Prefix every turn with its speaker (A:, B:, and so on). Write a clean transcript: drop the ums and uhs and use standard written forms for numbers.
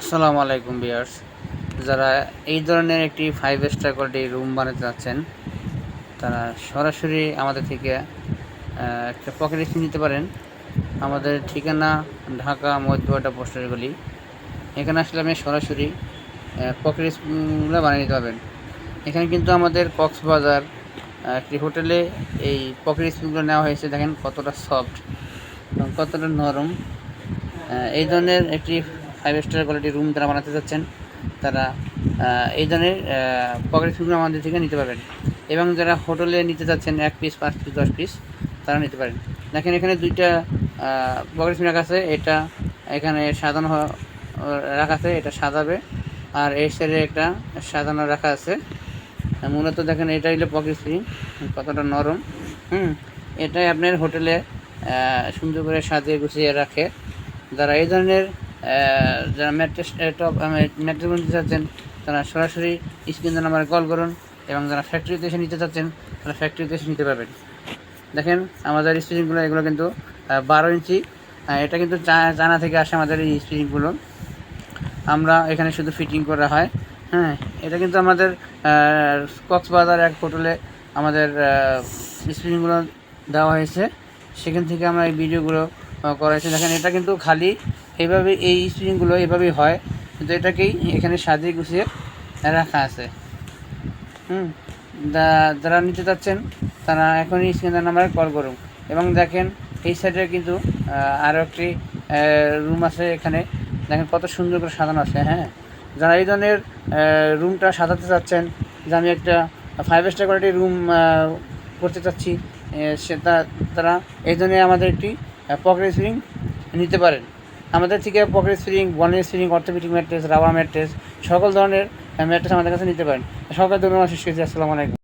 A: আসসালামু আলাইকুম ভিউয়ার্স। যারা এই ধরনের একটি 5 স্টার কোয়ালিটি রুম বানাতে চাচ্ছেন, তারা সরাসরি আমাদের থেকে একটা পকেট এসি নিতে পারেন। আমাদের ঠিকানা ঢাকা মধ্যবাড্ডা পোস্টার গলি। এখানে আসলে আপনি সরাসরি পকেট এসিগুলো বানিয়ে নিতে পারবেন। এখানে কিন্তু আমাদের কক্সবাজার একটি হোটেলে এই পকেট এসিগুলো নেওয়া হয়েছে। দেখেন কতটা সফট এবং কতটা নরম। এই ধরনের একটি 5 স্টার কোয়ালিটি রুম যারা বানাতে চাচ্ছেন, তারা এই ধরনের পকেট স্প্রিংগুলো আমাদের থেকে নিতে পারবেন। এবং যারা হোটেলে নিতে চাচ্ছেন 1 পিস, 5 পিস, 10 পিস, তারা নিতে পারেন। দেখেন এখানে দুইটা পকেট স্প্রিং রাখা আছে। এটা এখানে সাজানো রাখা আছে, এটা সাজাবে। আর এই সাইডে একটা সাজানো রাখা আছে। মূলত দেখেন এটা হলো পকেট স্প্রিং, কতটা নরম। এটাই আপনার হোটেলে সুন্দর করে সাজিয়ে গুছিয়ে রাখে। যারা এই ধরনের যারা ম্যাট্রেস নিতে চাচ্ছেন, তারা সরাসরি স্ক্রিন নাম্বারে কল করুন। এবং যারা ফ্যাক্টরিতে এসে নিতে চাচ্ছেন, তারা ফ্যাক্টরিতে এসে নিতে পারবেন। দেখেন আমাদের স্প্রিংগুলো, এগুলো কিন্তু 12 ইঞ্চি। এটা কিন্তু চায়না থেকে আসে আমাদের এই স্প্রিংগুলো। আমরা এখানে শুধু ফিটিং করা হয়। এটা কিন্তু আমাদের কক্সবাজার এক হোটেলে আমাদের স্প্রিংগুলো দেওয়া হয়েছে। সেখান থেকে আমরা এই ভিডিওগুলো করা হয়েছে। দেখেন এটা কিন্তু খালি এইভাবে, এই স্প্রিংগুলো এভাবেই হয়, কিন্তু এটাকেই এখানে সাজিয়ে গুছিয়ে রাখা আছে। যারা নিতে চাচ্ছেন, তারা এখনই স্ক্রিনের নাম্বারে কল করুন। এবং দেখেন এই সাইডে কিন্তু আরও একটি রুম আছে। এখানে দেখেন কত সুন্দর করে সাজানো আছে। যারা এই ধরনের রুমটা সাজাতে চাচ্ছেন, যে আমি একটা 5 স্টার কোয়ালিটি রুম করতে চাচ্ছি, তারা এই ধরনের আমাদের একটি পকেট স্প্রিং নিতে পারেন। আমাদের থেকে পকেট স্প্রিং, বনের spring, orthopaedic mattress, rubber mattress, সকল ধরনের ম্যাট্রেস আমাদের কাছে নিতে পারেন। সকল ধন্যবাদ শেষ করছি। আসসালামু আলাইকুম।